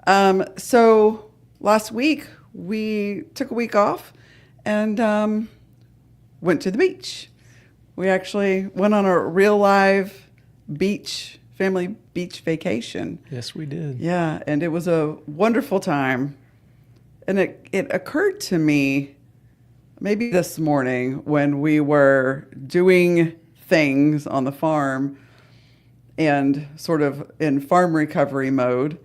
So last week we took a week off and went to the beach. We actually went on a real live family beach vacation. Yes, we did. Yeah, and it was a wonderful time. And it occurred to me maybe this morning when we were doing things on the farm and sort of in farm recovery mode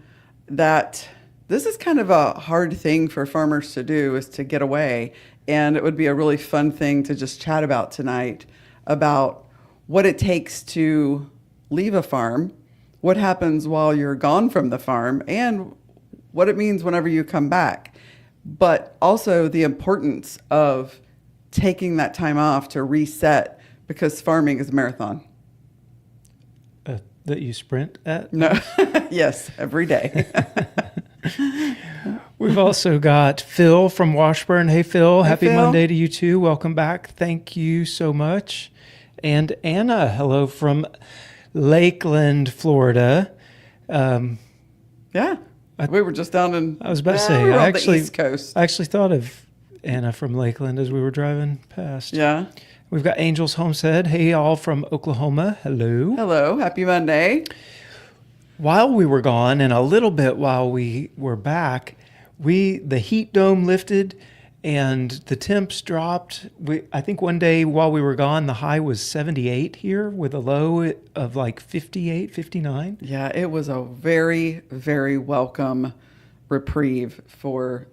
that this is kind of a hard thing for farmers to do, is to get away. And it would be a really fun thing to just chat about tonight, about what it takes to leave a farm, what happens while you're gone from the farm, and what it means whenever you come back. But also the importance of taking that time off to reset, because farming is a marathon. That you sprint at? No, yes, every day. We've also got Phil from Washburn. Hey, Phil. Hey, Happy Phil. Monday to you too. Welcome back. Thank you so much. And Anna, hello from Lakeland, Florida. Yeah, we were just down in. I was about to say, we were I on the East Coast. I actually thought of Anna from Lakeland as we were driving past. Yeah. We've got Angels Homestead. Hey, all from Oklahoma. Hello. Hello. Happy Monday. While we were gone, and a little bit while we were back, the heat dome lifted and the temps dropped. I think one day while we were gone, the high was 78 here with a low of like 58, 59. Yeah, it was a very, very welcome reprieve for.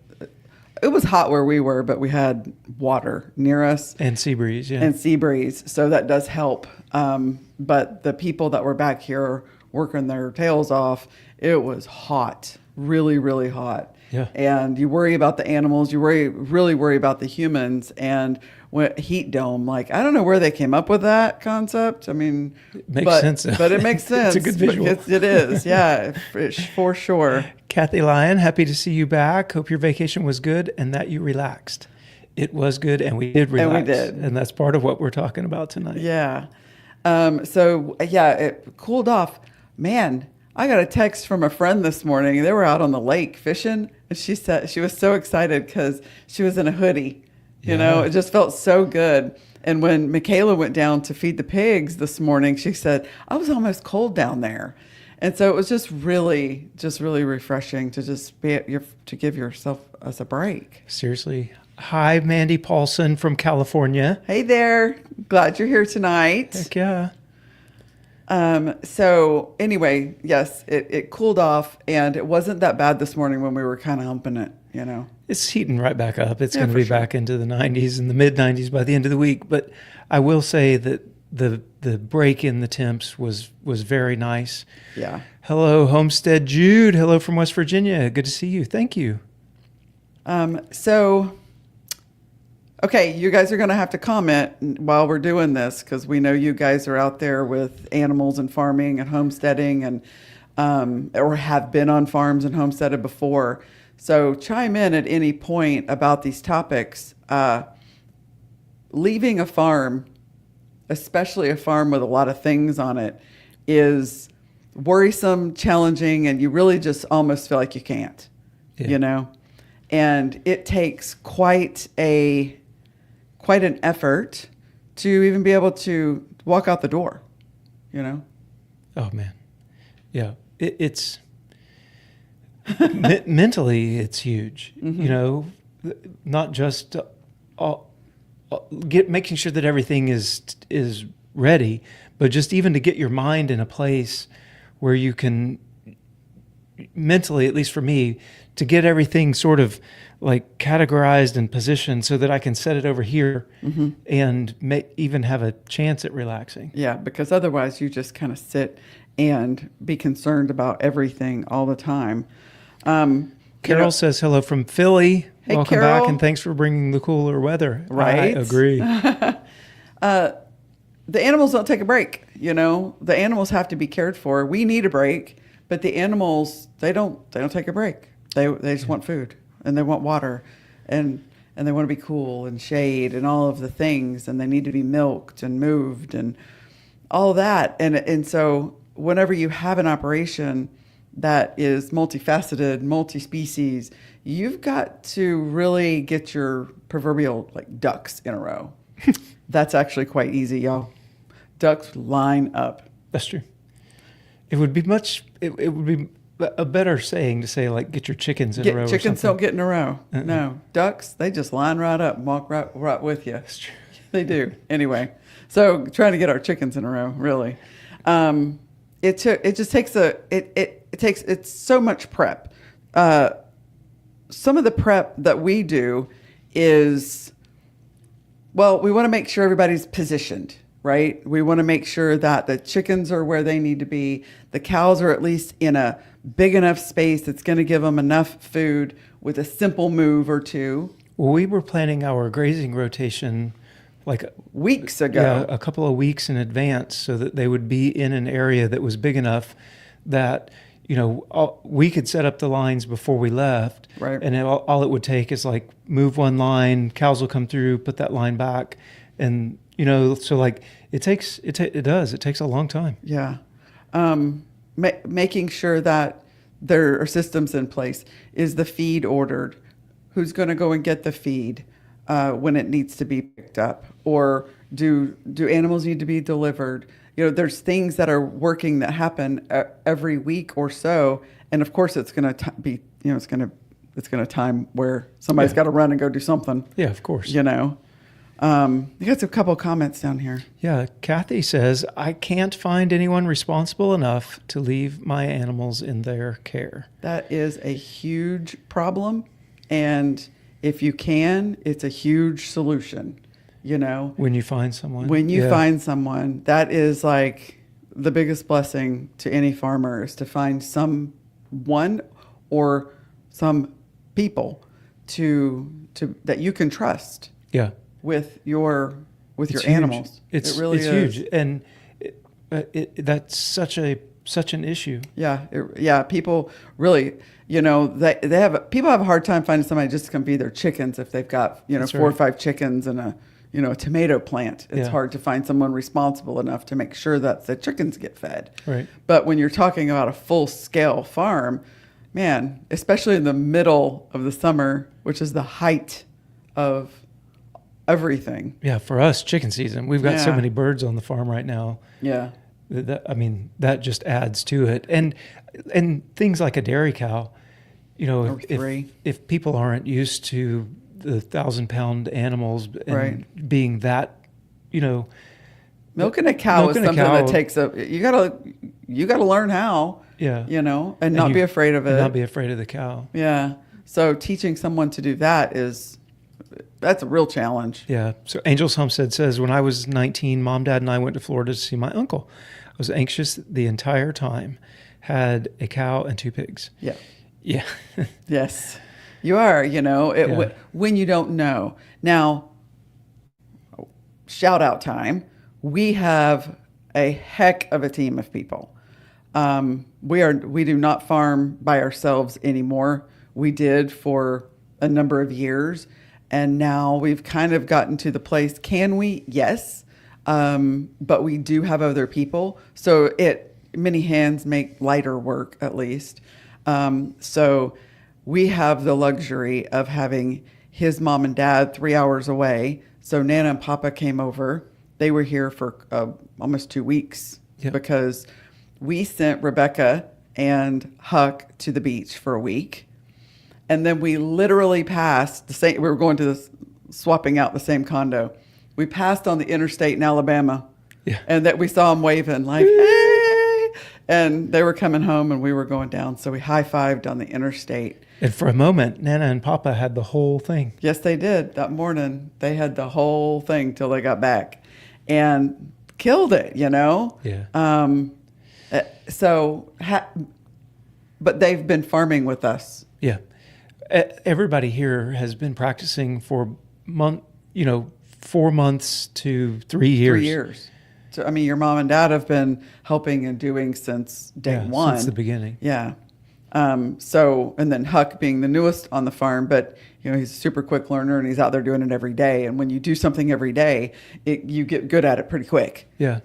It was hot where we were, but we had water near us. And sea breeze, yeah. And sea breeze, so that does help. But the people that were back here working their tails off, it was hot, really, really hot. Yeah. And you worry about the animals, really worry about the humans. And when heat dome, like, I don't know where they came up with that concept. I mean, Makes sense. But it makes sense. It's a good visual. It is, yeah, for sure. Kathy Lyon, happy to see you back. Hope your vacation was good and that you relaxed. It was good, and we did relax. And we did. And that's part of what we're talking about tonight. Yeah. It cooled off. Man, I got a text from a friend this morning. They were out on the lake fishing, and she said she was so excited because she was in a hoodie. You know, it just felt so good. And when Michaela went down to feed the pigs this morning, she said, I was almost cold down there. And so it was just really refreshing to just to give us a break. Seriously. Hi, Mandy Paulson from California. Hey there. Glad you're here tonight. Heck yeah. So anyway, yes, it cooled off, and it wasn't that bad this morning when we were kind of humping it, you know. It's heating right back up. It's going to be back into the 90s and the mid 90s by the end of the week. But I will say that the break in the temps was very nice. Yeah. Hello, Homestead Jude. Hello from West Virginia. Good to see you. Thank you. Okay, you guys are going to have to comment while we're doing this, because we know you guys are out there with animals and farming and homesteading, and or have been on farms and homesteaded before. So chime in at any point about these topics. Leaving a farm, especially a farm with a lot of things on it, is worrisome, challenging, and you really just almost feel like you can't, you know? And it takes quite an effort to even be able to walk out the door, you know? Oh, man. Yeah. It's mentally, it's huge, you know, not just making sure that everything is ready, but just even to get your mind in a place where you can mentally, at least for me, to get everything sort of like categorized and positioned so that I can set it over here and even have a chance at relaxing. Yeah, because otherwise you just kind of sit and be concerned about everything all the time. Carol says hello from Philly. Hey, welcome Carol. back, and thanks for bringing the cooler weather. Right. I agree. The animals don't take a break, you know. The animals have to be cared for. We need a break, but the animals, they don't take a break. They just want food, and they want water, and they want to be cool and shade and all of the things, and they need to be milked and moved and all that. And so whenever you have an operation, that is multifaceted, multi-species, you've got to really get your proverbial like ducks in a row. That's actually quite easy, y'all. Ducks line up. That's true. It would be it would be a better saying to say like get your chickens in a row. Chickens or don't get in a row. No, ducks, they just line right up and walk right with you. That's true. They do. Anyway, so trying to get our chickens in a row, really. It's so much prep. Some of the prep that we do is, well, we want to make sure everybody's positioned, right? We want to make sure that the chickens are where they need to be. The cows are at least in a big enough space that's going to give them enough food with a simple move or two. Well, we were planning our grazing rotation like weeks ago. Yeah, a couple of weeks in advance so that they would be in an area that was big enough that, we could set up the lines before we left. Right. And all it would take is like move one line, cows will come through, put that line back. And, so like it takes a long time. Yeah. Making sure that there are systems in place. Is the feed ordered? Who's going to go and get the feed when it needs to be picked up? Or do animals need to be delivered? There's things that are working that happen every week or so, and of course it's going to be, it's going to time where somebody's got to run and go do something. Yeah, of course. You got a couple of comments down here. Yeah, Kathy says, I can't find anyone responsible enough to leave my animals in their care. That is a huge problem, and if you can, it's a huge solution. When you find someone. When you find someone, that is like the biggest blessing to any farmer, is to find someone or some people to that you can trust. Yeah. With your It's animals. Huge. It really is huge, and that's such an issue. Yeah. People really, people have a hard time finding somebody just to come feed their chickens if they've got 4 or 5 chickens and a tomato plant. It's hard to find someone responsible enough to make sure that the chickens get fed. Right. But when you're talking about a full-scale farm, man, especially in the middle of the summer, which is the height of everything. Yeah, for us, chicken season. We've got so many birds on the farm right now. Yeah. That just adds to it. And things like a dairy cow, if people aren't used to the 1,000-pound animals and being that, milking a cow is something that takes you gotta learn how. Yeah. And not be afraid of it. Not be afraid of the cow. Yeah. So teaching someone to do that that's a real challenge. Yeah. So Angel's Homestead says, when I was 19, Mom, Dad, and I went to Florida to see my uncle. I was anxious the entire time. Had a cow and 2 pigs. Yeah. Yeah. Yes. You are, when you don't know. Now, shout out time. We have a heck of a team of people. We do not farm by ourselves anymore. We did for a number of years, and now we've kind of gotten to the place. Can we? Yes. But we do have other people. So many hands make lighter work, at least. So we have the luxury of having his mom and dad 3 hours away. So Nana and Papa came over. They were here for almost 2 weeks because we sent Rebecca and Huck to the beach for a week. And then we literally passed we were going to swapping out the same condo. We passed on the interstate in Alabama. Yeah. And that we saw them waving like, hey, and they were coming home and we were going down. So we high-fived on the interstate. And for a moment, Nana and Papa had the whole thing. Yes, they did. That morning, they had the whole thing till they got back and killed it, Yeah. But they've been farming with us. Yeah. Everybody here has been practicing for 4 months to 3 years. 3 years. So, your mom and dad have been helping and doing since day one. Since the beginning. Yeah. And then Huck being the newest on the farm, but he's a super quick learner and he's out there doing it every day. And when you do something every day, you get good at it pretty quick. Yeah.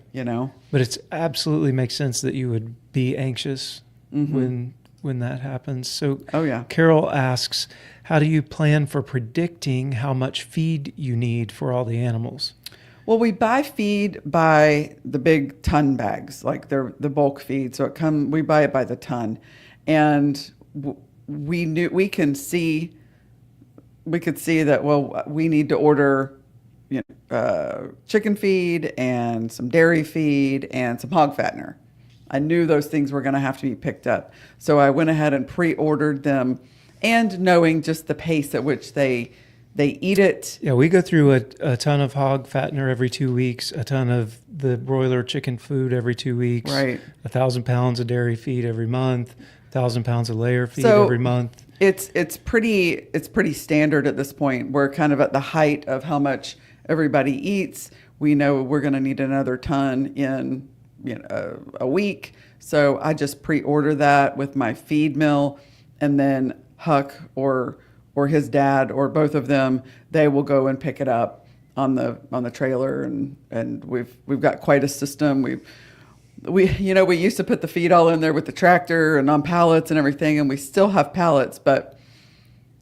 But it absolutely makes sense that you would be anxious when when that happens. So Oh, yeah. Carol asks, how do you plan for predicting how much feed you need for all the animals? Well, we buy feed by the big ton bags, like they're the bulk feed. So we buy it by the ton, and we could see that, well, we need to order, chicken feed and some dairy feed and some hog fattener. I knew those things were going to have to be picked up, so I went ahead and pre-ordered them, and knowing just the pace at which they eat it. Yeah, we go through a ton of hog fattener every 2 weeks, a ton of the broiler chicken food every 2 weeks, Right. 1,000 pounds of dairy feed every month, 1,000 pounds of layer feed So every month. It's pretty standard at this point. We're kind of at the height of how much everybody eats. We know we're going to need another ton in a week. So I just pre-order that with my feed mill, and then Huck or his dad or both of them, they will go and pick it up on the trailer, and we've got quite a system. We used to put the feed all in there with the tractor and on pallets and everything, and we still have pallets, but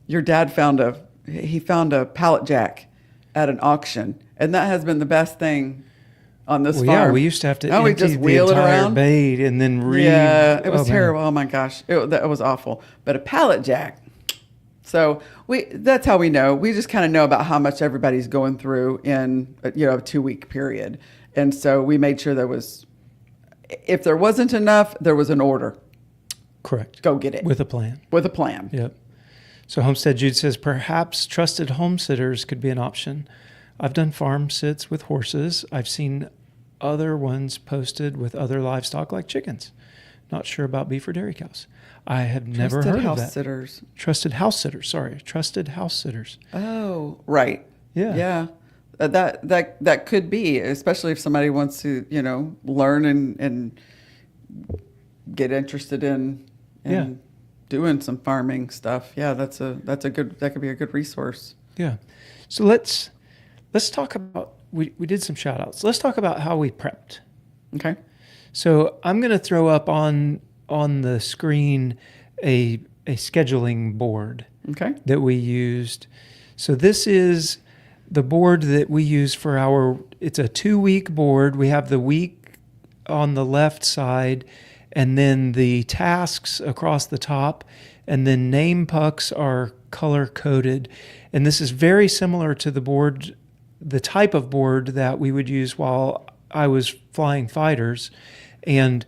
your dad found a pallet jack at an auction, and that has been the best thing on this farm. Yeah, we used to have to empty just the wheel it entire around. bait and then Yeah, it was man. terrible. Oh my gosh, that was awful. But a pallet jack. So that's how we know. We just kind of know about how much everybody's going through in a 2-week period, and so we made sure if there wasn't enough, there was an order. Correct. Go get it With a plan. with a plan. Yep. So Homestead Jude says, perhaps trusted homesteaders could be an option. I've done farm sits with horses. I've seen other ones posted with other livestock like chickens. Not sure about beef or dairy cows. I have never heard of that. Sitters. Trusted house sitters. Sorry, trusted house sitters. Oh, right. Yeah. Yeah. That could be, especially if somebody wants to, learn and get interested in doing some farming stuff. Yeah, that could be a good resource. Yeah. So let's talk about, we did some shout outs. Let's talk about how we prepped. Okay. So I'm going to throw up on the screen a scheduling board. Okay. That we used. So this is the board that we use for it's a 2-week board. We have the week on the left side, and then the tasks across the top, and then name pucks are color coded. And this is very similar to the type of board that we would use while I was flying fighters. And,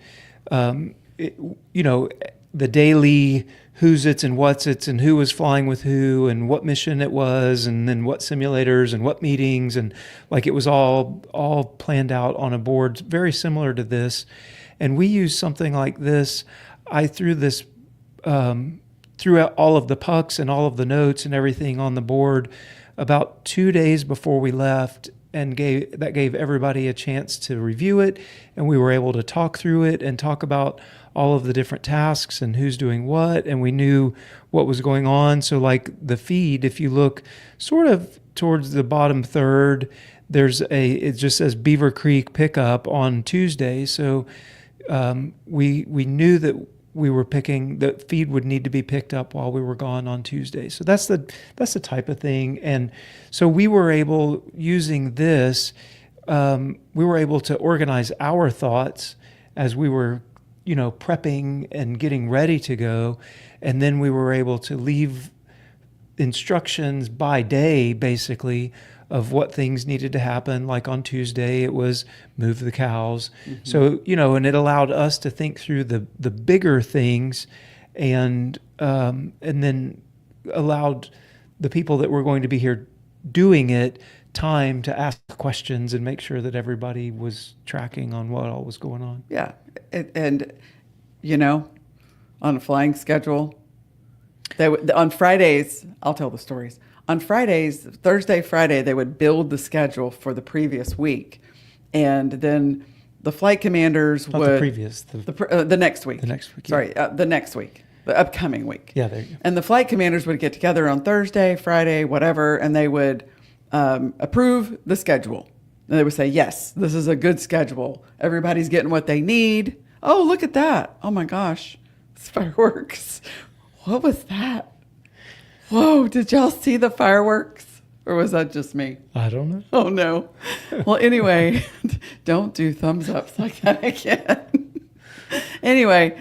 the daily who's it's and what's it's and who was flying with who and what mission it was and then what simulators and what meetings, and like it was all planned out on a board very similar to this. And we used something like this. I threw this threw out all of the pucks and all of the notes and everything on the board about 2 days before we left, and gave everybody a chance to review it, and we were able to talk through it and talk about all of the different tasks and who's doing what, and we knew what was going on. So like the feed, if you look sort of towards the bottom third, it just says Beaver Creek pickup on Tuesday. So we knew that we were that feed would need to be picked up while we were gone on Tuesday. So that's the type of thing. And so we were able, using this, we were able to organize our thoughts as we were, prepping and getting ready to go. And then we were able to leave instructions by day, basically, of what things needed to happen. Like on Tuesday, it was move the cows. Mm-hmm. So, and it allowed us to think through the bigger things, and then allowed the people that were going to be here doing it time to ask questions and make sure that everybody was tracking on what all was going on. Yeah. And on a flying schedule, on Fridays, I'll tell the stories. On Fridays, Thursday, Friday, they would build the schedule for the previous week. And then the flight commanders Not would... the previous. The next week. The next week. Yeah. Sorry, the next week. The upcoming week. Yeah, there you go. And the flight commanders would get together on Thursday, Friday, whatever, and they would approve the schedule. And they would say, yes, this is a good schedule. Everybody's getting what they need. Oh, look at that. Oh, my gosh. fireworks. What was that? Whoa, did y'all see the fireworks? Or was that just me? I don't know. Oh, no. Well, anyway, don't do thumbs ups like that again. Anyway,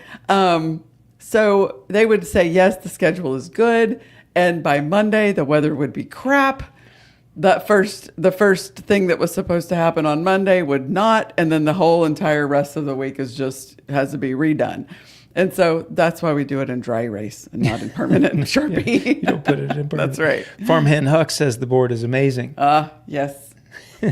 so they would say, yes, the schedule is good. And by Monday, the weather would be crap. The first thing that was supposed to happen on Monday would not. And then the whole entire rest of the week has to be redone. And so that's why we do it in dry erase and not in permanent Sharpie. You don't put it in permanent. That's right. Farmhand Huck says the board is amazing. Yes.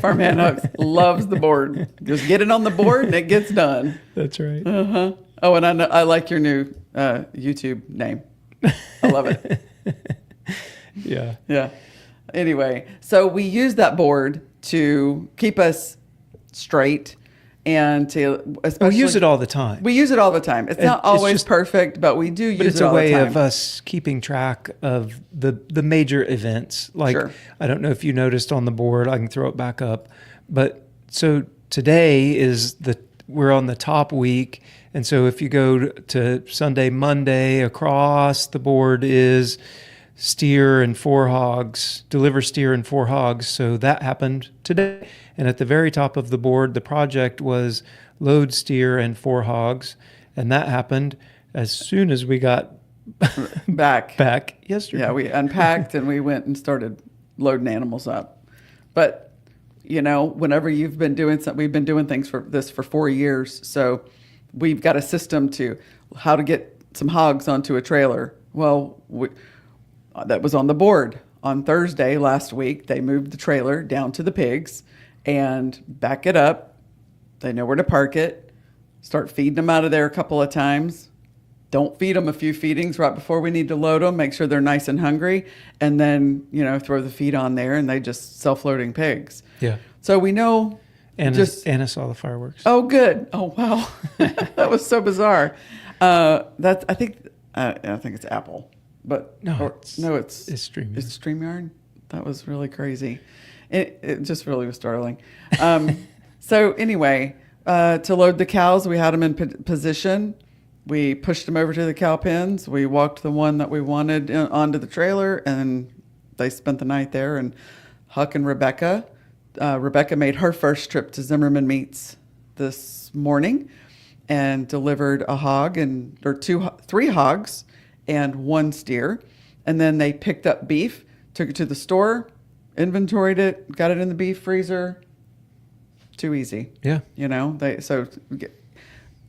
Farmhand Hucks loves the board. Just get it on the board and it gets done. That's right. Uh-huh. Oh, and I like your new YouTube name. I love it. Yeah. Yeah. Anyway, so we use that board to keep us straight and to especially... We use it all the time. We use it all the time. It's not always perfect, but we do use it all the time. But it's a way of us keeping track of the major events. Like, Sure. I don't know if you noticed on the board, I can throw it back up. But so today we're on the top week. And so if you go to Sunday, Monday, across the board is steer and 4 hogs, deliver steer and 4 hogs. So that happened today. And at the very top of the board, the project was load steer and 4 hogs. And that happened as soon as we got back yesterday. Yeah, we unpacked and we went and started loading animals up. But, whenever you've been doing something, we've been doing things for 4 years. So we've got a system to how to get some hogs onto a trailer. Well, that was on the board. On Thursday last week, they moved the trailer down to the pigs and back it up. They know where to park it. Start feeding them out of there a couple of times. Don't feed them a few feedings right before we need to load them. Make sure they're nice and hungry. And then, throw the feed on there and they just self-loading pigs. Yeah. So we know. Anna saw the fireworks. Oh, good. Oh, wow. That was so bizarre. I think it's Apple. But it's StreamYard. It's StreamYard. That was really crazy. It just really was startling. So anyway, to load the cows, we had them in position. We pushed them over to the cow pens. We walked the one that we wanted onto the trailer, and they spent the night there. And Huck and Rebecca made her first trip to Zimmerman Meats this morning and delivered a hog or 3 hogs and 1 steer. And then they picked up beef, took it to the store, inventoried it, got it in the beef freezer. Too easy. Yeah.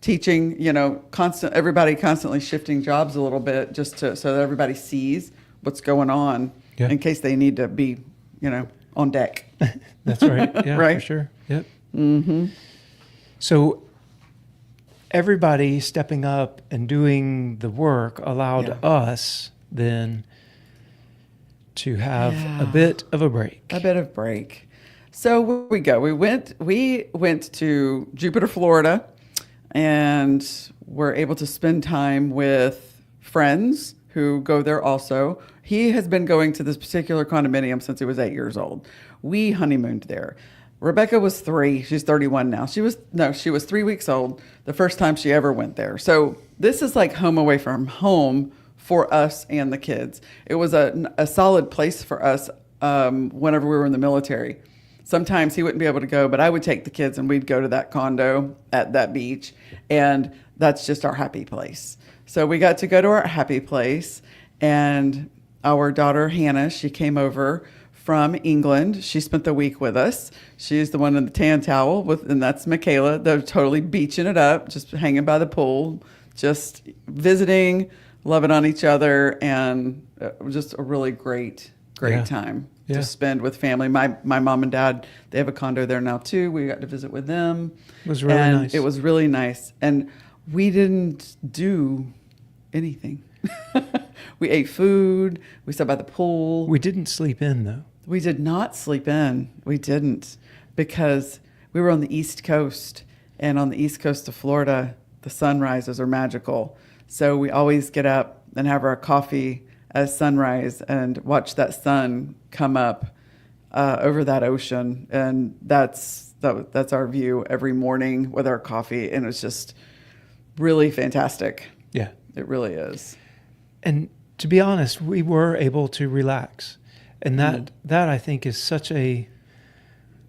Teaching, everybody constantly shifting jobs a little bit just so that everybody sees what's going on in case they need to be, on deck. That's right. Yeah, right? For sure. Yep. Mm-hmm. So everybody stepping up and doing the work allowed us then to have a bit of a break. So where we go? We went to Jupiter, Florida, and were able to spend time with friends who go there also. He has been going to this particular condominium since he was 8 years old. We honeymooned there. Rebecca was 3. She's 31 now. She was 3 weeks old the first time she ever went there. So this is like home away from home for us and the kids. It was a solid place for us whenever we were in the military. Sometimes he wouldn't be able to go, but I would take the kids and we'd go to that condo at that beach. And that's just our happy place. So we got to go to our happy place. And our daughter, Hannah, she came over from England. She spent the week with us. She's the one in the tan towel, and that's Michaela. They're totally beaching it up, just hanging by the pool, just visiting, loving on each other, and just a really great time to spend with family. My mom and dad, they have a condo there now too. We got to visit with them. It was really nice. It was really nice. And we didn't do anything. We ate food. We sat by the pool. We didn't sleep in, though. We did not sleep in. We didn't, because we were on the East Coast. And on the East Coast of Florida, the sunrises are magical. So we always get up and have our coffee at sunrise and watch that sun come up over that ocean. And that's our view every morning with our coffee. And it's just really fantastic. Yeah. It really is. And to be honest, we were able to relax. And that I think is such a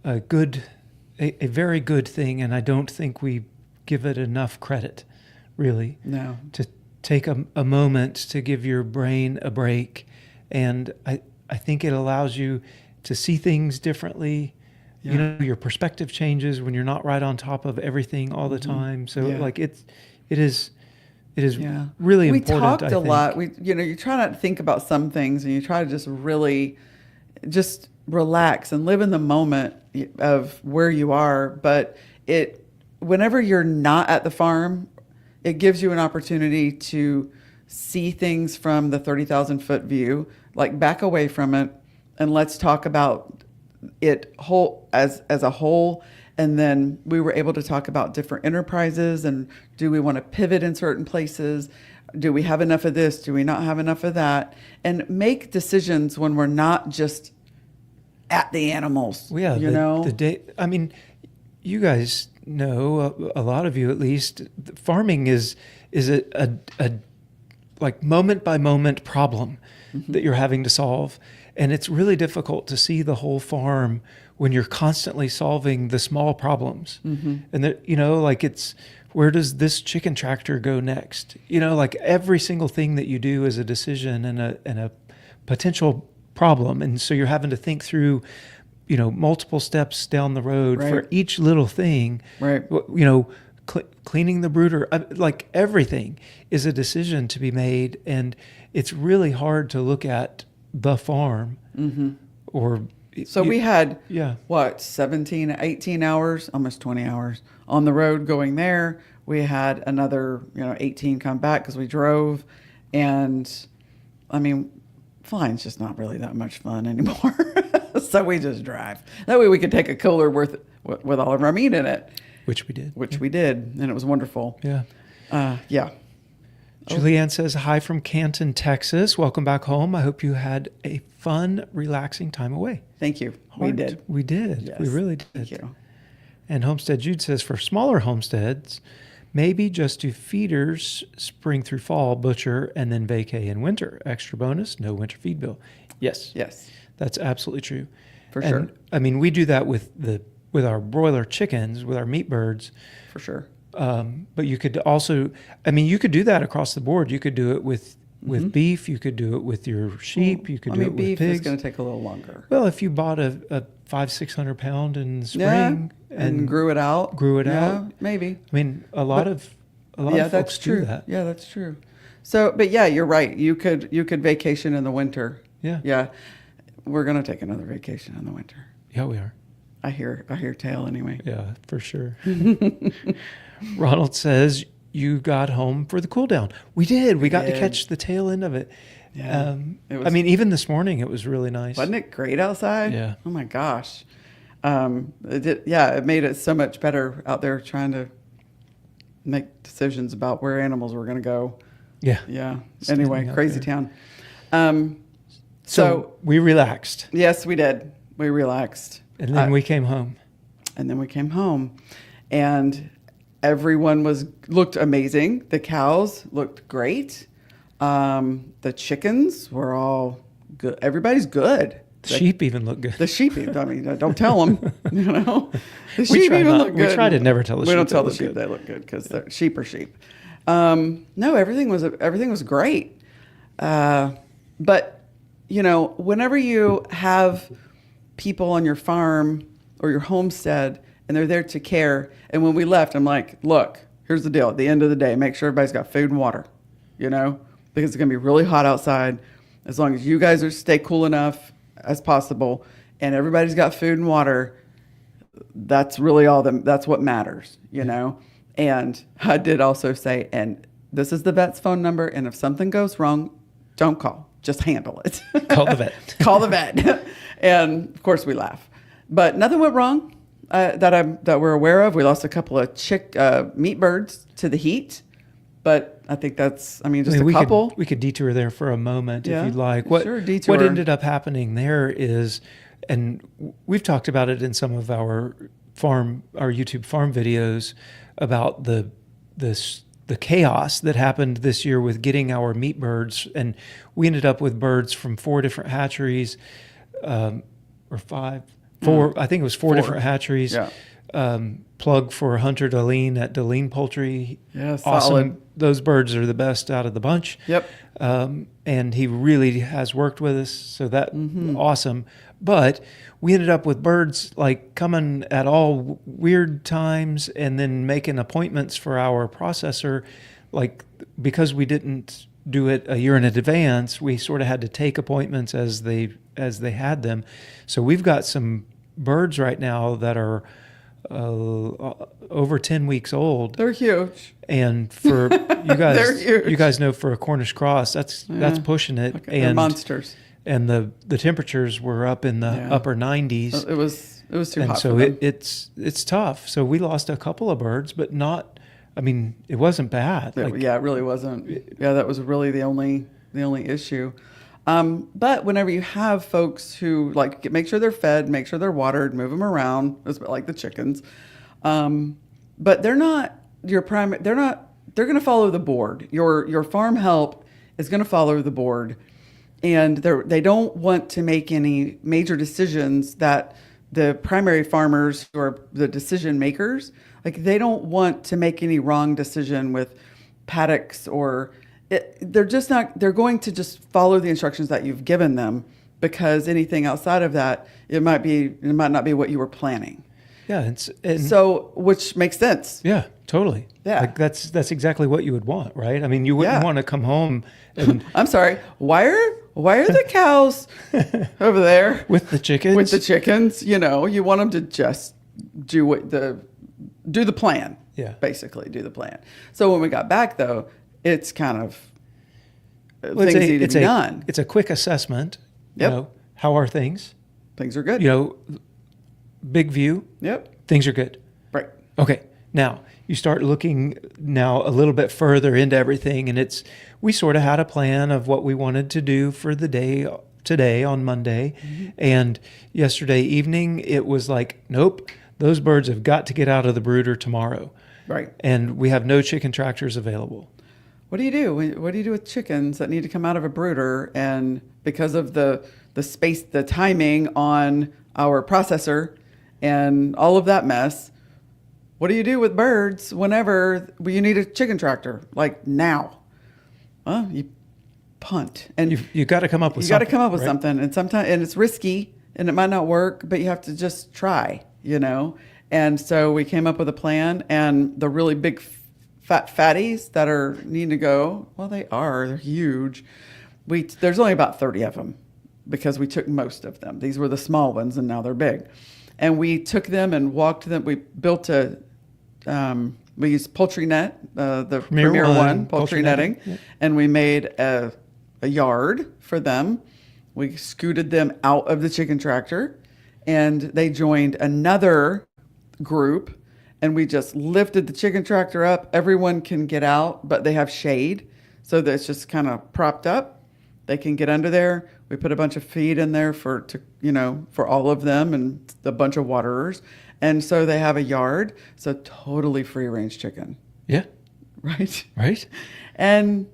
very good thing. And I don't think we give it enough credit, really. No. To take a moment to give your brain a break. And I think it allows you to see things differently. Yeah. You know, your perspective changes when you're not right on top of everything all the time. So like it is really important. We talked I a think. lot. You try not to think about some things, and you try to just really just relax and live in the moment of where you are. But whenever you're not at the farm, it gives you an opportunity to see things from the 30,000-foot view, like back away from it, and let's talk about it as a whole. And then we were able to talk about different enterprises, and do we want to pivot in certain places? Do we have enough of this? Do we not have enough of that? And make decisions when we're not just at the animals. Well, yeah, the day. I mean, you guys know, a lot of you at least, farming is a like moment by moment problem that you're having to solve. And it's really difficult to see the whole farm when you're constantly solving the small problems. And that, like where does this chicken tractor go next? Like every single thing that you do is a decision and a potential problem. And so you're having to think through, multiple steps down the road for each little thing. Right. Cleaning the brooder, like everything is a decision to be made. And it's really hard to look at the farm So we had, 17, 18 hours, almost 20 hours on the road going there. We had another, 18 come back because we drove. And I mean, flying's just not really that much fun anymore. So we just drive. That way we could take a cooler with all of our meat in it. Which we did. We did. And it was wonderful. Yeah. Yeah. Julianne says, hi from Canton, Texas. Welcome back home. I hope you had a fun, relaxing time away. Thank you. We did. We did. Yes. We really did. Thank you. And Homestead Jude says, for smaller homesteads, maybe just do feeders spring through fall, butcher, and then vacay in winter. Extra bonus, no winter feed bill. Yes. Yes. That's absolutely true. For sure. I mean, we do that with our broiler chickens, with our meat birds. For sure. But you could also, you could do that across the board. You could do it with beef. You could do it with your sheep. You could do it with pigs. Beef is going to take a little longer. Well, if you bought a 500-600 pound in spring and grew it out, maybe. I mean, a lot of folks do that. Yeah, that's true. So, but yeah, you're right. You could vacation in the winter. Yeah. Yeah. We're going to take another vacation in the winter. Yeah, we are. I hear tale anyway. Yeah, for sure. Ronald says you got home for the cool down. We did. We got to catch the tail end of it. Yeah. Even this morning it was really nice. Wasn't it great outside? Yeah. Oh my gosh. It made it so much better out there trying to make decisions about where animals were going to go. Yeah. Yeah. Anyway, crazy town. So we relaxed. Yes, we did. We relaxed. And then we came home. And everyone looked amazing. The cows looked great. The chickens were all good. Everybody's good. The sheep even look good. The sheep, don't tell them. The sheep even look good. We try to never tell the sheep. We don't tell the sheep they look good because the sheep are sheep. No, everything was great. But whenever you have people on your farm or your homestead and they're there to care, and when we left, I'm like, look, here's the deal. At the end of the day, make sure everybody's got food and water, because it's going to be really hot outside. As long as you guys stay cool enough as possible and everybody's got food and water, that's really that's what matters, And I did also say, and this is the vet's phone number, and if something goes wrong, don't call. Just handle it. Call the vet. Call the vet. And of course we laugh. But nothing went wrong that we're aware of. We lost a couple of meat birds to the heat. But I think that's, a couple. We could detour there for a moment if you'd like. Sure, detour. What ended up happening there is, and we've talked about it in some of our YouTube farm videos about the the chaos that happened this year with getting our meat birds, and we ended up with birds from 4 different hatcheries, or 5, 4. I think it was 4 different hatcheries. Yeah. Plug for Hunter Deline at Deline Poultry. Yeah, Awesome. solid. Those birds are the best out of the bunch. Yep. And he really has worked with us, so that awesome. But we ended up with birds like coming at all weird times, and then making appointments for our processor, like because we didn't do it a year in advance, we sort of had to take appointments as they had them. So we've got some birds right now that are over 10 weeks old. They're huge. And for you guys, They're huge. you guys know, for a Cornish cross, that's pushing it. Okay, they're monsters. And the temperatures were up in the upper 90s. It was too hot. So for them. it's tough. So we lost a couple of birds, but not. I mean, it wasn't bad. It really wasn't. Yeah, that was really the only issue. But whenever you have folks who like make sure they're fed, make sure they're watered, move them around, it's like the chickens. But they're not your primary. They're going to follow the board. Your farm help is going to follow the board, and they don't want to make any major decisions that the primary farmers who are the decision makers, like they don't want to make any wrong decision with paddocks or. They're going to just follow the instructions that you've given them, because anything outside of that, it might not be what you were planning. Yeah. So, which makes sense. Yeah, totally. Yeah. Like that's exactly what you would want, right? I mean, you wouldn't want to come home and I'm sorry. Why are the cows over there with the chickens? With the chickens, you want them to just do the plan. Yeah. Basically do the plan. So when we got back though, it's kind of things need to be done. It's a quick assessment. Yep. How are things? Things are good. Big view. Yep. Things are good. Right. Okay. Now you start looking now a little bit further into everything, and we sort of had a plan of what we wanted to do for the day today on Monday, and yesterday evening it was like, nope, those birds have got to get out of the brooder tomorrow. Right. And we have no chicken tractors available. What do you do? What do you do with chickens that need to come out of a brooder, and because of the space, the timing on our processor and all of that mess, what do you do with birds whenever you need a chicken tractor, like now? Well, you punt. And you got to come up with something. You got to come up with something. And sometimes, and it's risky and it might not work, but you have to just try, And so we came up with a plan, and the really big fat fatties that are needing to go, well, they're huge. There's only about 30 of them because we took most of them. These were the small ones, and now they're big. And we took them and walked them. We built we used poultry net, the Premier One poultry netting, and we made a yard for them. We scooted them out of the chicken tractor, and they joined another group, and we just lifted the chicken tractor up. Everyone can get out, but they have shade, so that it's just kind of propped up. They can get under there. We put a bunch of feed in there for all of them, and a bunch of waterers, and so they have a yard. So totally free range chicken. Yeah. Right. And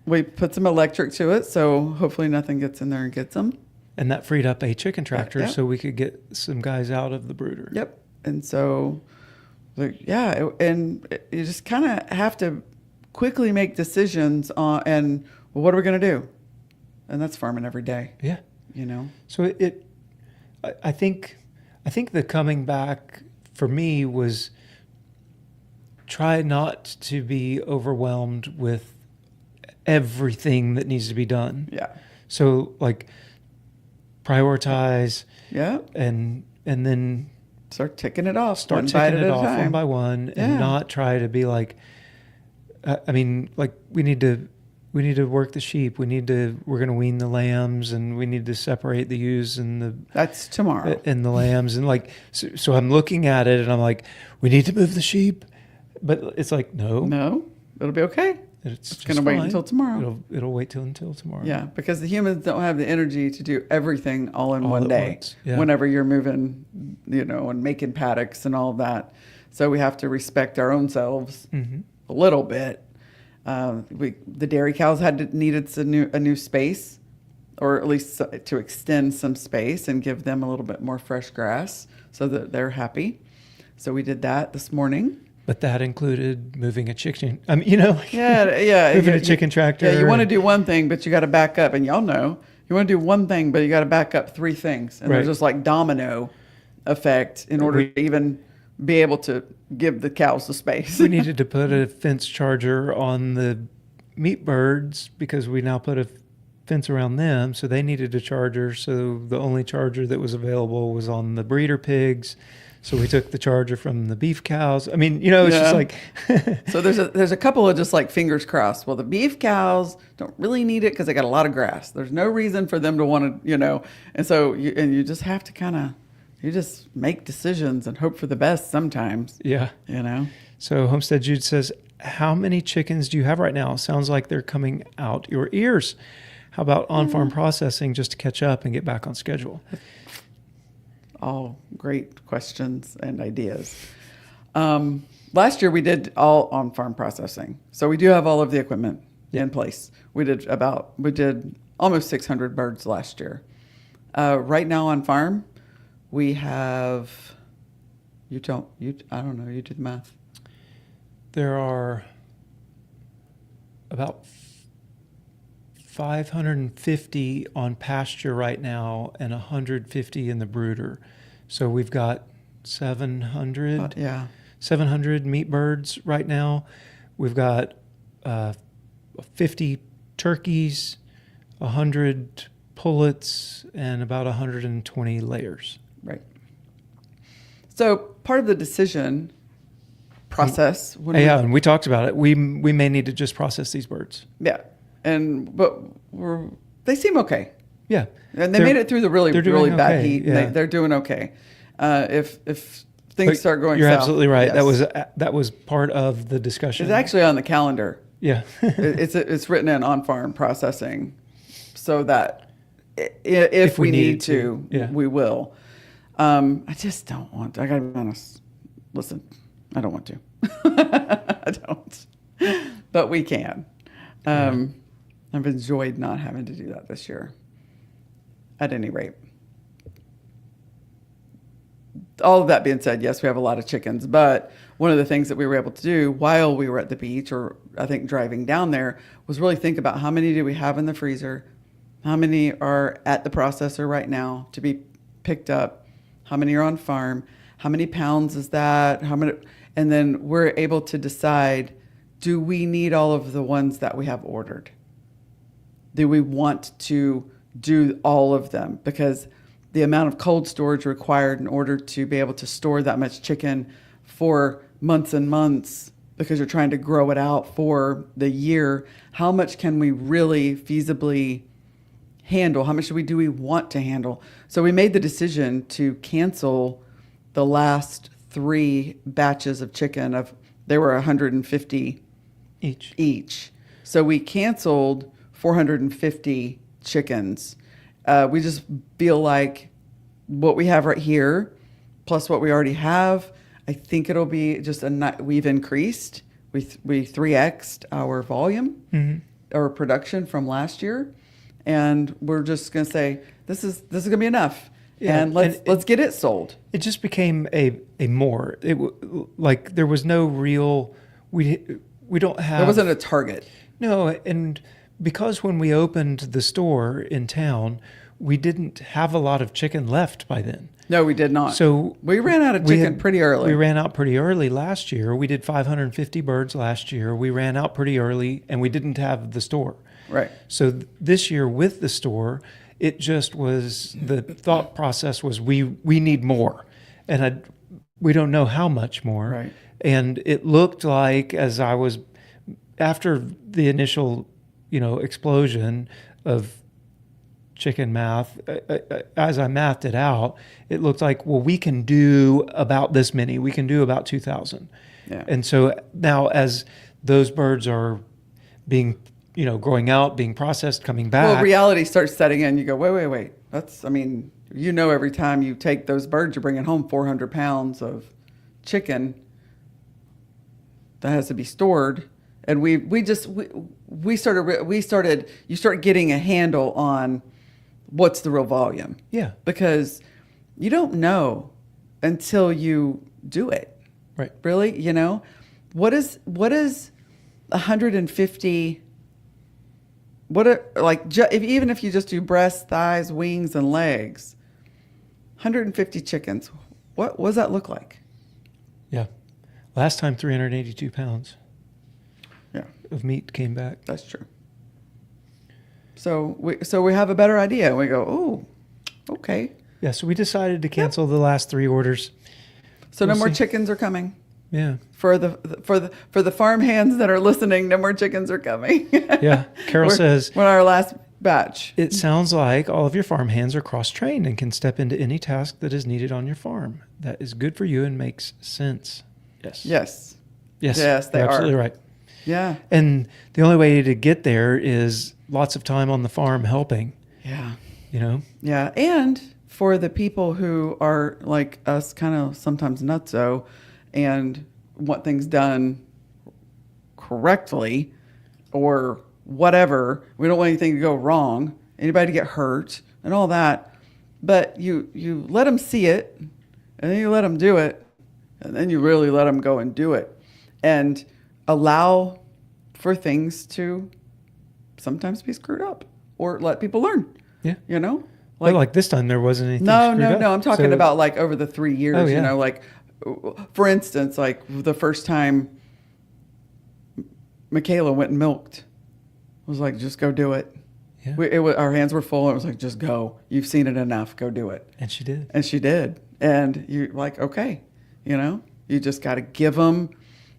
we put some electric to it, so hopefully nothing gets in there and gets them. And that freed up a chicken tractor, so we could get some guys out of the brooder. Yep. And so, and you just kind of have to quickly make decisions on, what are we going to do? And that's farming every day. Yeah. So I think the coming back for me was try not to be overwhelmed with everything that needs to be done. Yeah. So prioritize. Yeah. And then start ticking it off. Start ticking it off one by one, and not try to be like, we need to work the sheep. We're going to wean the lambs, and we need to separate the ewes and that's tomorrow. And the lambs. And so I'm looking at it and I'm like, we need to move the sheep. But it's like, no, it'll be okay. It's going to wait until tomorrow. It'll wait until tomorrow. Yeah, because the humans don't have the energy to do everything all in one day. Yeah. Whenever you're moving, and making paddocks and all of that. So we have to respect our own selves a little bit. The dairy cows needed a new space, or at least to extend some space and give them a little bit more fresh grass so that they're happy. So we did that this morning. But that included moving a chicken. I mean, you know, yeah, moving a chicken tractor. Yeah, you want to do one thing, but you got to back up, and y'all know you want to do one thing, but you got to back up three things, and Right. there's just like domino effect in order to even be able to give the cows the space. We needed to put a fence charger on the meat birds because we now put a fence around them, so they needed a charger. So the only charger that was available was on the breeder pigs. So we took the charger from the beef cows. I mean, you know, it's just like. So there's a couple of just like fingers crossed. Well, the beef cows don't really need it because they got a lot of grass. There's no reason for them to want to, you know. And so you just have to you just make decisions and hope for the best sometimes. Yeah. You know. So Homestead Jude says, how many chickens do you have right now? Sounds like they're coming out your ears. How about on-farm processing just to catch up and get back on schedule? All great questions and ideas. Last year we did all on-farm processing. So we do have all of the equipment in place. We did almost 600 birds last year. Right now on farm, we have, I don't know, you do the math. There are about 550 on pasture right now and 150 in the brooder. So we've got 700, 700 meat birds right now. We've got 50 turkeys, 100 pullets, and about 120 layers. Right. So part of the decision process. And we talked about it. We may need to just process these birds. Yeah. But they seem okay. Yeah. And they made it through the really bad heat. Yeah. They're doing okay. If things start going south. You're absolutely right. Yes. That was part of the discussion. It's actually on the calendar. Yeah. It's written in on-farm processing so that if we need to, we will. I just don't want to. I got to be honest. Listen, I don't want to. I don't. But we can. I've enjoyed not having to do that this year, at any rate. All of that being said, yes, we have a lot of chickens, but one of the things that we were able to do while we were at the beach, or I think driving down there, was really think about how many do we have in the freezer, how many are at the processor right now to be picked up, how many are on farm, how many pounds is that, how many, and then we're able to decide, do we need all of the ones that we have ordered? Do we want to do all of them? Because the amount of cold storage required in order to be able to store that much chicken for months and months, because you're trying to grow it out for the year, how much can we really feasibly handle? How much do we want to handle? So we made the decision to cancel the last 3 batches of chicken. They were 150 each. So we canceled 450 chickens. We just feel like what we have right here, plus what we already have, I think it'll be just we've increased. We 3x'd our volume, our production from last year, and we're just going to say this is going to be enough, and let's get it sold. It just became a more. Like there was no real. We don't have. There wasn't a target. No, and because when we opened the store in town, we didn't have a lot of chicken left by then. No, we did not. So we ran out of chicken pretty early. We ran out pretty early last year. We did 550 birds last year. We ran out pretty early, and we didn't have the store. Right. So this year with the store, it just was, the thought process was we need more, and we don't know how much more. Right. And it looked like, as I was after the initial, explosion of chicken math, as I mathed it out, it looked like, well, we can do about this many. We can do about 2,000. Yeah. And so now as those birds are being, growing out, being processed, coming back. Well, reality starts setting in. You go, wait. Every time you take those birds, you're bringing home 400 pounds of chicken. that has to be stored. And we started, you start getting a handle on what's the real volume. Yeah. Because you don't know until you do it. Right. Really, what is 150? Even if you just do breasts, thighs, wings, and legs, 150 chickens. What does that look like? Yeah. Last time, 382 pounds Yeah, of meat came back. that's true. So we have a better idea. We go, oh, okay. Yeah. So we decided to cancel the last 3 orders. So no We'll more see. chickens are coming. Yeah. For the farm hands that are listening, no more chickens are coming. Yeah. Carol says, we're on our last batch. it sounds like all of your farm hands are cross-trained and can step into any task that is needed on your farm. That is good for you and makes sense. Yes. Yes. Yes. Yes, they you're absolutely are. right. Yeah. And the only way to get there is lots of time on the farm helping, Yeah. Yeah. And for the people who are like us, kind of sometimes nutso, and want things done correctly or whatever, we don't want anything to go wrong, anybody to get hurt and all that. But you let them see it, and then you let them do it, and then you really let them go and do it, and allow for things to sometimes be screwed up, or let people learn. Yeah. Like this time there wasn't anything. no, screwed no, up. no. I'm talking So- about like over the 3 years, Oh, yeah. like for instance, like the first time Michaela went and milked, I was like, just go do it. Yeah. Our hands were full. And it was like, just go. You've seen it enough. Go do it. And she did. And she did. And you're like, okay, you just got to give them,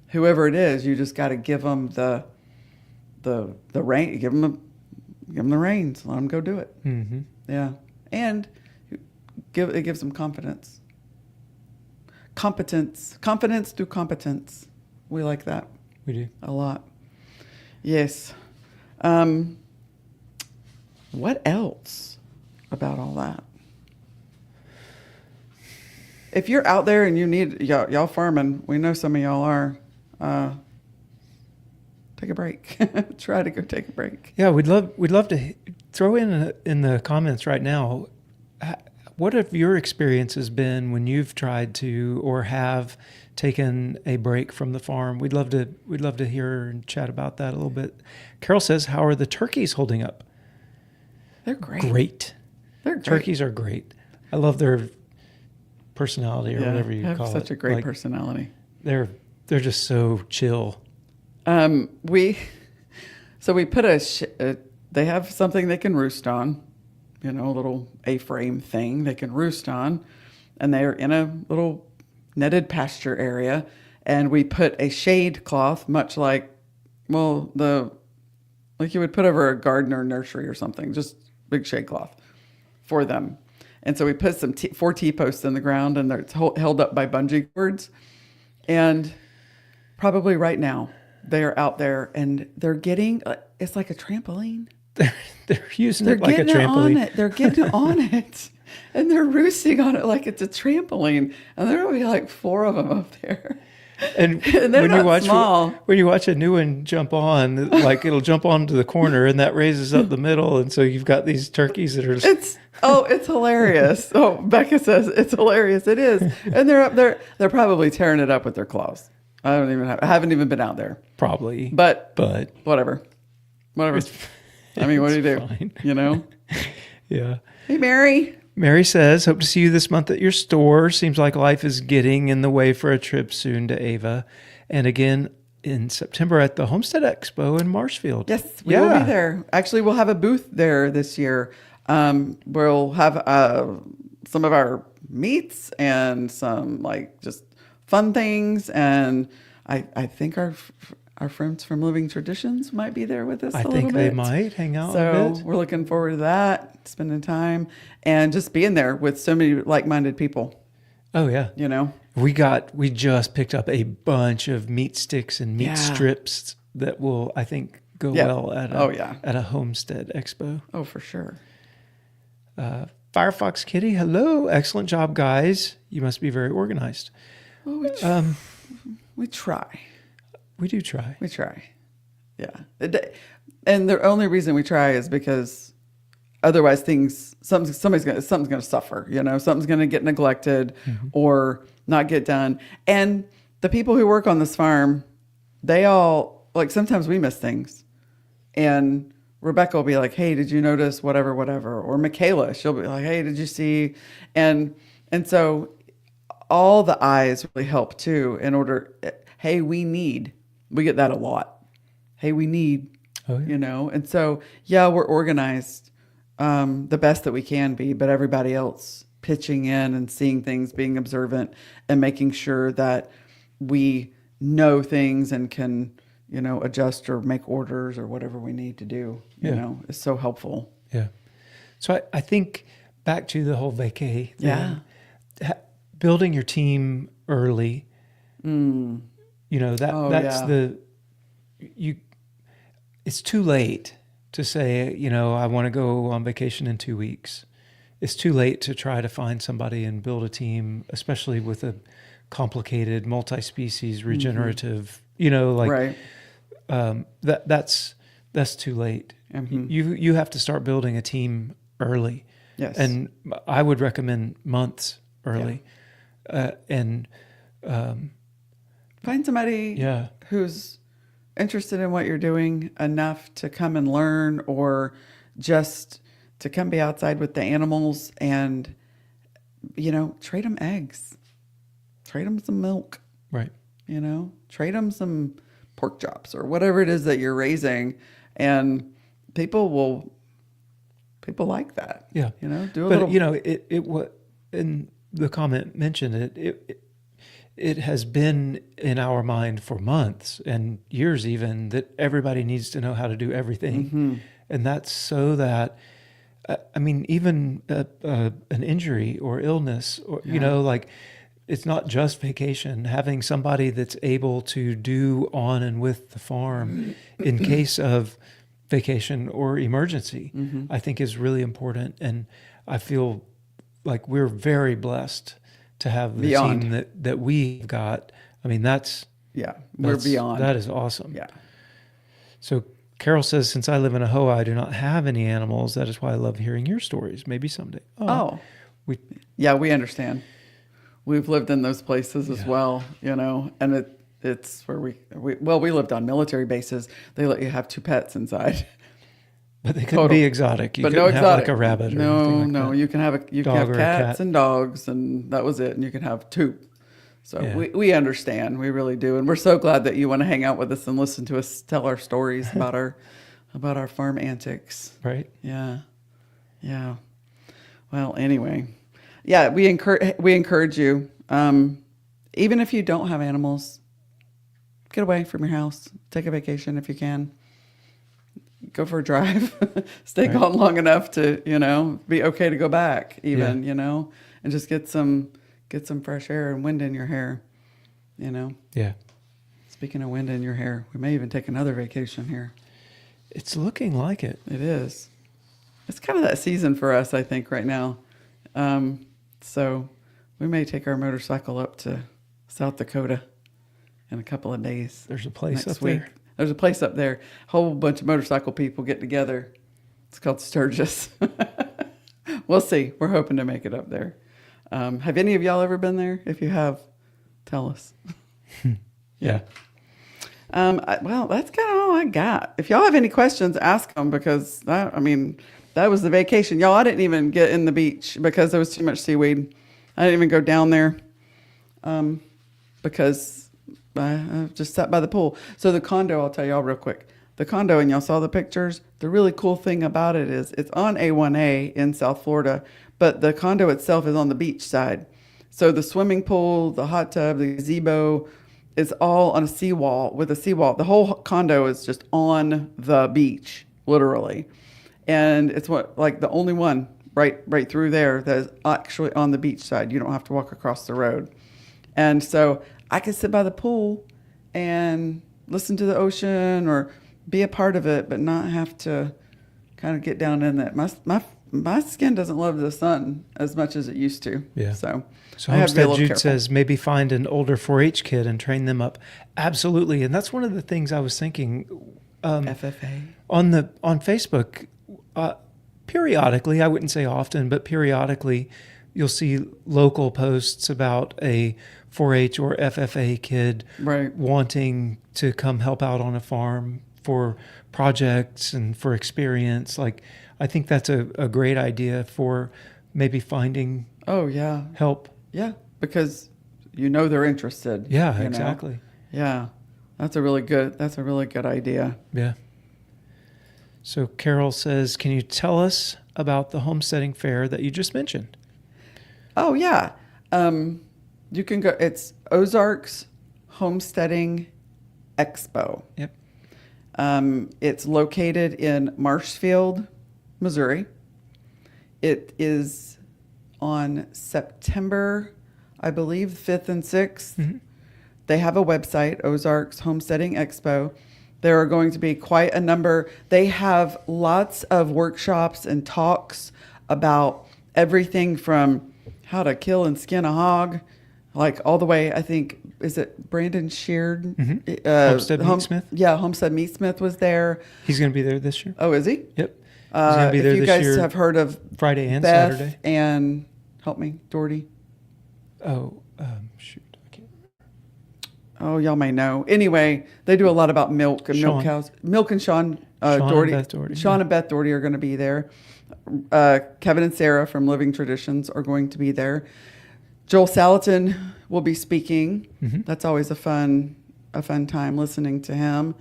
whoever it is, you just got to give them the rein, give them the reins, let them go do it. Mm-hmm. Yeah. And it gives them confidence. Confidence through competence. We like that We do. a lot. Yes. What else about all that? If you're out there and you need y'all farming, we know some of y'all are. Take a break. Try to go take a break. Yeah, we'd love to throw in the comments right now. What have your experiences been when you've tried to or have taken a break from the farm? We'd love to hear and chat about that a little bit. Carol says, "How are the turkeys holding up?" They're great. Great. They're great. Turkeys are great. I love their personality or whatever you have call it. such a great Like, personality. They're just so chill. We put they have something they can roost on, a little A-frame thing they can roost on, and they're in a little netted pasture area, and we put a shade cloth, much like, like you would put over a garden or nursery or something, just big shade cloth for them. And so we put 4 T-posts in the ground, and they're held up by bungee cords, and probably right now, they're out there and they're getting, it's like a trampoline. They're using it like a getting trampoline. on it. They're getting on it. And they're roosting on it like it's a trampoline. And there will be like 4 of them up there. And they're not small. when you watch a new one jump on, like it'll jump onto the corner and that raises up the middle, and so you've got these turkeys that are. It's hilarious. Oh, Becca says it's hilarious. It is, and they're up there. They're probably tearing it up with their claws. I haven't even been out there. Probably, But It's whatever. I mean, what do you do? fine. Yeah. Hey, Mary. Mary says, "Hope to see you this month at your store. Seems like life is getting in the way for a trip soon to Ava, and again in September at the Homestead Expo in Marshfield." Yes, we will be there. Actually, we'll have a booth there this year. We'll have some of our meats and some just fun things, and I think our friends from Living Traditions might be there with us. I a think little they bit. might hang out a So bit. we're looking forward to that, spending time, and just being there with so many like-minded people. Oh yeah. We just picked up a bunch of meat sticks and meat strips that will, I think, go well at a Homestead Expo. Oh, for sure. Firefox Kitty, hello. Excellent job, guys. You must be very organized. Well, we try. We do try. We try. Yeah. And the only reason we try is because otherwise something's going to suffer, something's going to get neglected or not get done. And the people who work on this farm, they all, like, sometimes we miss things. And Rebecca will be like, hey, did you notice whatever, whatever? Or Michaela, she'll be like, hey, did you see? And so all the eyes really help too hey, we get that a lot. Hey, we need, and so, yeah, we're organized the best that we can be, but everybody else pitching in and seeing things, being observant and making sure that we know things and can, adjust or make orders or whatever we need to do, is so helpful. Yeah. So I think back to the whole vacay thing, building your team early, it's too late to say, I want to go on vacation in 2 weeks. It's too late to try to find somebody and build a team, especially with a complicated multi-species regenerative, right. That's too late. You have to start building a team early. Yes. And I would recommend months early. And find somebody who's interested in what you're doing enough to come and learn, or just to come be outside with the animals and, trade them eggs, trade them some milk, right. Trade them some pork chops or whatever it is that you're raising. And people like that. Yeah. And the comment mentioned it has been in our mind for months and years even that everybody needs to know how to do everything. And that's so that, even an injury or illness or, it's not just vacation. Having somebody that's able to do on and with the farm in case of vacation or emergency, I think is really important. And I feel like we're very blessed to have the team that we've got. We're beyond. That is awesome. Yeah. So Carol says, since I live in a hoa, I do not have any animals. That is why I love hearing your stories. Maybe someday. We understand. We've lived in those places as well, and it's where we lived on military bases. They let you have 2 pets inside. But they couldn't be exotic. You couldn't have like a rabbit or anything like that. You can have cats and dogs, and that was it. And you can have 2. So we understand. We really do. And we're so glad that you want to hang out with us and listen to us tell our stories about our farm antics. Right. Yeah. Yeah. Well, anyway. Yeah, we encourage you. Even if you don't have animals, get away from your house. Take a vacation if you can. Go for a drive. Stay gone long enough to, be okay to go back even, and just get some fresh air and wind in your hair, Yeah. Speaking of wind in your hair, we may even take another vacation here. It's looking like it. It is. It's kind of that season for us, I think, right now. So we may take our motorcycle up to South Dakota in a couple of days. There's a place next up week. there. There's a place up there. A whole bunch of motorcycle people get together. It's called Sturgis. We'll see. We're hoping to make it up there. Have any of y'all ever been there? If you have, tell us. Yeah. That's kind of all I got. If y'all have any questions, ask them, because that was the vacation. Y'all, I didn't even get in the beach because there was too much seaweed. I didn't even go down there because I just sat by the pool. So the condo, I'll tell y'all real quick. The condo, and y'all saw the pictures. The really cool thing about it is it's on A1A in South Florida, but the condo itself is on the beach side. So the swimming pool, the hot tub, the gazebo is all on a seawall with a seawall. The whole condo is just on the beach, literally. And it's the only one right through there that is actually on the beach side. You don't have to walk across the road. And so I could sit by the pool and listen to the ocean or be a part of it, but not have to kind of get down in that. my skin doesn't love the sun as much as it used to. Yeah. So So I have to be a Homestead little Jude careful. says maybe find an older 4-H kid and train them up. Absolutely, and that's one of the things I was thinking. FFA. On Facebook, periodically, I wouldn't say often, but periodically, you'll see local posts about a 4-H or FFA kid Right. wanting to come help out on a farm for projects and for experience. Like, I think that's a great idea for maybe finding Oh, yeah. help. Yeah. Because they're interested. Yeah, you know? exactly. Yeah. That's a really good idea. Yeah. So Carol says, can you tell us about the homesteading fair that you just mentioned? Oh, yeah. You can go, it's Ozarks Homesteading Expo. Yep. It's located in Marshfield, Missouri. It is on September, I believe, 5th and 6th. Mm-hmm. They have a website, Ozarks Homesteading Expo. There are going to be quite a number. They have lots of workshops and talks about everything from how to kill and skin a hog, like all the way, I think, is it Brandon Sheard? Mm-hmm. Homestead Meatsmith? Yeah, Homestead Meatsmith was there. He's going to be there this year. Oh, is he? Yep. He's going to be there if you this guys year, have heard of Friday and Beth Saturday. and, help me, Doherty. Oh, shoot. I can't remember. Oh, y'all may know. Anyway, they do a lot about milk and Sean. milk cows. Milk and Sean, Sean and Doherty. Beth Doherty, Sean yeah. and Beth Doherty are going to be there. Kevin and Sarah from Living Traditions are going to be there. Joel Salatin will be speaking. Mm-hmm. That's always a fun time listening to him.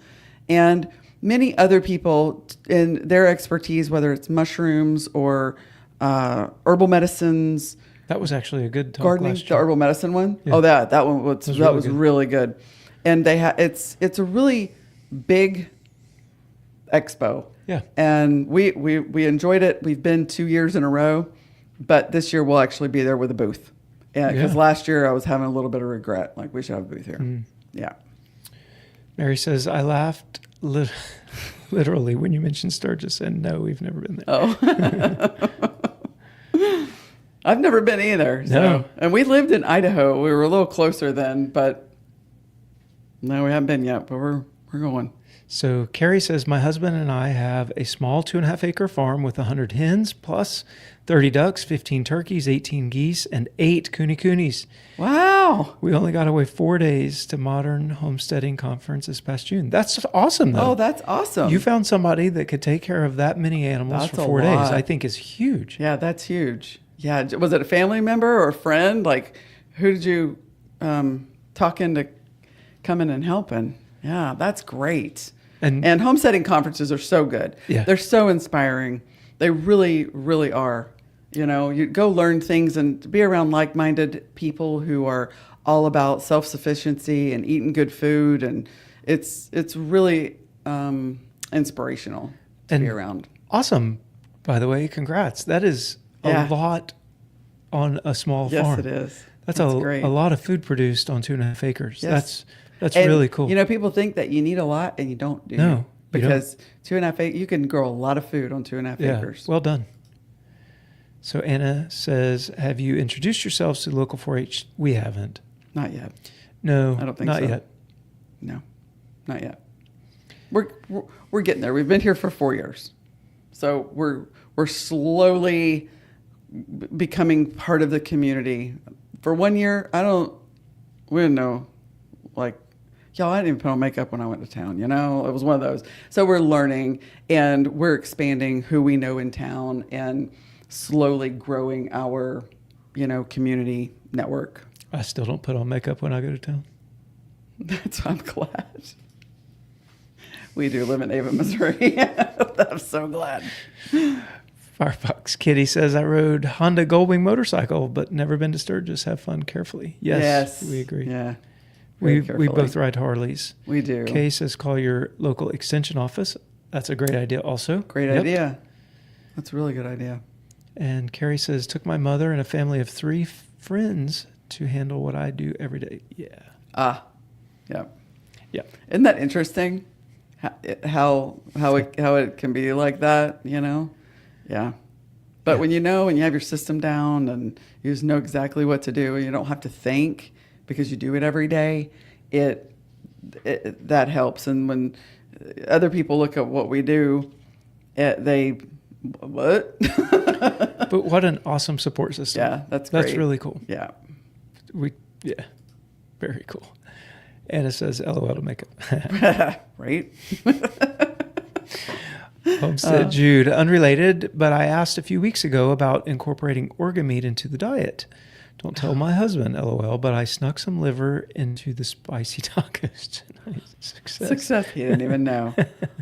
And many other people in their expertise, whether it's mushrooms or herbal medicines, That was actually a good talk gardening, last the year. herbal medicine one. Yeah. Oh, that one was That was really good. really good. And they it's a really big expo. Yeah. And we enjoyed it. We've been 2 years in a row, but this year we'll actually be there with a booth. Yeah, because Yeah. last year I was having a little bit of regret. Like, we should have a booth here. Mm. Yeah. Mary says, I laughed literally when you mentioned Sturgis, and no, we've never been there. Oh. I've never been either. So. No. And we lived in Idaho. We were a little closer then, but no, we haven't been yet, but we're going. So Carrie says, my husband and I have a small 2.5 acre farm with 100 hens plus 30 ducks, 15 turkeys, 18 geese, and 8 coonies. Wow. We only got away 4 days to Modern Homesteading Conference this past June. That's awesome, though. Oh, that's awesome. You found somebody that could take care of that many animals That's for a 4 days. lot. I think is huge. Yeah, that's huge. Yeah. Was it a family member or a friend? Like, who did you talk into coming and helping? Yeah, that's great. And homesteading conferences are so good. Yeah. They're so inspiring. They really, really are. You know, you go learn things and be around like-minded people who are all about self-sufficiency and eating good food. And it's really inspirational to be around. Awesome, by the way. Congrats. That is a lot on a small farm. Yes, it is. That's great. a lot of food produced on 2.5 acres. Yes. That's And, really cool. You know, people think that you need a lot, and you don't. Do No, you? you Because 2.5 acres, you can grow a lot of food on 2.5 acres. Well done. So Anna says, have you introduced yourselves to local 4-H? We haven't. Not yet. No, I don't think not so. yet. No, not yet. We're getting there. We've been here for 4 years, so we're slowly becoming part of the community. For 1 year, we didn't know, like, y'all, I didn't even put on makeup when I went to town, you know? It was one of those. So we're learning, and we're expanding who we know in town and slowly growing our, community network. I still don't put on makeup when I go to town. That's I'm glad. We do live in Ava, Missouri. I'm so glad. Firefox Kitty says, I rode Honda Goldwing motorcycle, but never been to Sturgis. Have fun carefully. Yes, we agree. Yeah. We Very both carefully. ride Harleys. We do. Kay says, call your local extension office. That's a great idea also. Great Yep. idea. That's a really good idea. And Carrie says, took my mother and a family of 3 friends to handle what I do every day. Yeah. Yeah. Yeah. Isn't that interesting? How it can be like that, you know? Yeah. But Yeah. when you know and you have your system down and you just know exactly what to do and you don't have to think because you do it every day, it that helps. And when other people look at what we do, they what? But what an awesome support system. Yeah, that's great. That's really cool. Yeah. Yeah, very cool. Anna says, LOL to make it. Right? Homestead Jude, unrelated, but I asked a few weeks ago about incorporating organ meat into the diet. Don't tell my husband, LOL, but I snuck some liver into the spicy tacos tonight. Success. He didn't even know.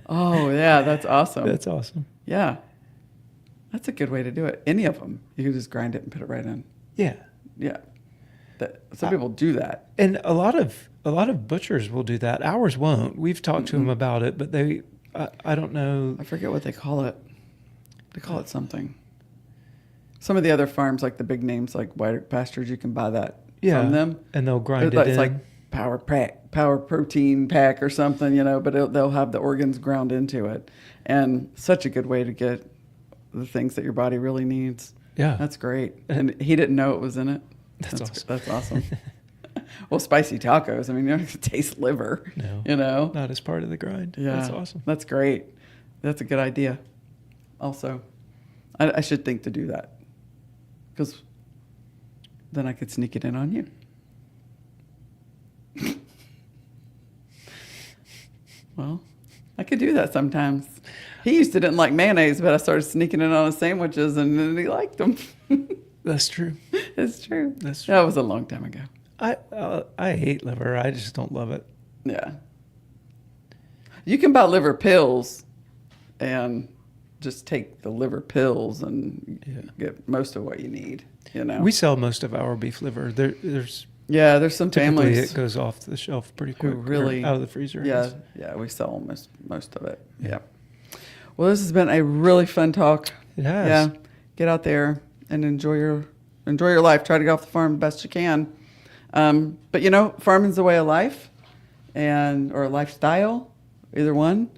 Oh, yeah, that's awesome. That's awesome. Yeah. That's a good way to do it. Any of them. You can just grind it and put it right in. Yeah. Yeah. Some people do that. And a lot of butchers will do that. Ours won't. We've talked to them about it, but I don't know. I forget what they call it. They call it something. Some of the other farms, like the big names, like White Pastures, you can buy that from them. And they'll grind it It's in. like power protein pack or something, but they'll have the organs ground into it. And such a good way to get the things that your body really needs. Yeah. That's great. And he didn't know it was in it. That's awesome. That's awesome. Well, spicy tacos. I mean, you don't taste liver. No. Not as part of the grind. Yeah. That's awesome. That's great. That's a good idea. Also, I should think to do that. Because then I could sneak it in on you. Well, I could do that sometimes. He used to didn't like mayonnaise, but I started sneaking it on his sandwiches, and then he liked them. That's true. It's true. That's true. That was a long time ago. I hate liver. I just don't love it. Yeah. You can buy liver pills and just take the liver pills and get most of what you need, We sell most of our beef liver. There's some typically families it goes off the shelf pretty quick. who really out of the freezer. Yeah, we sell almost most of it. Yeah. Well, this has been a really fun talk. It has. Yeah. Get out there and enjoy your life. Try to get off the farm the best you can. But farming's the way of life or a lifestyle, either one.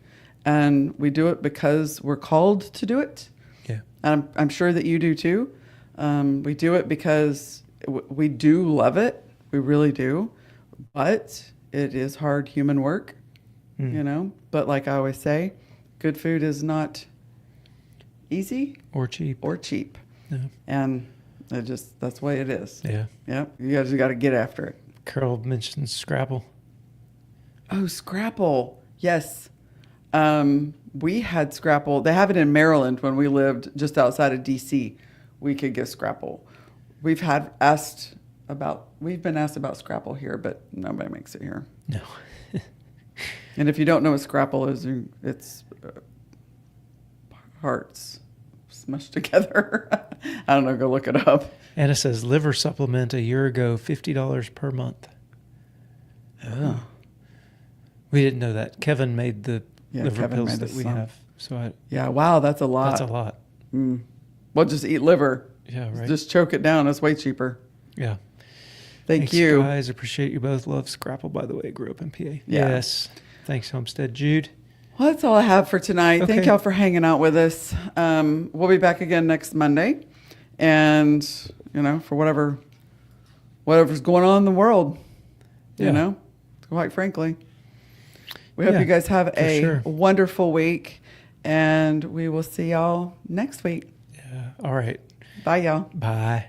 And we do it because we're called to do it. Yeah. And I'm sure that you do too. We do it because we do love it. We really do. But it is hard human work, But like I always say, good food is not easy Or cheap. No. No. And that's the way it is. Yeah. Yep. You guys got to get after it. Carol mentioned Scrapple. Oh, Scrapple. Yes. We had Scrapple. They have it in Maryland when we lived just outside of D.C. We could get Scrapple. We've been asked about Scrapple here, but nobody makes it here. No. And if you don't know what Scrapple is, it's hearts smushed together. I don't know. Go look it up. Anna says liver supplement a year ago, $50 per month. Oh. We didn't know that. Kevin made the liver Kevin pills made that us we some. have. So Wow, that's a lot. that's a lot. Well, just eat liver. Yeah, right. Just choke it down. It's way cheaper. Yeah. Thanks, you guys. Appreciate you both. Love Scrapple, by the way. Grew up in PA. Yeah. Yes. Thanks, Homestead Jude. Well, that's all I have for tonight. Okay. Thank y'all for hanging out with us. We'll be back again next Monday. And, for whatever's going on in the world, quite frankly. We hope you guys have a wonderful week. And we will see y'all next week. Yeah. All right. Bye, y'all. Bye.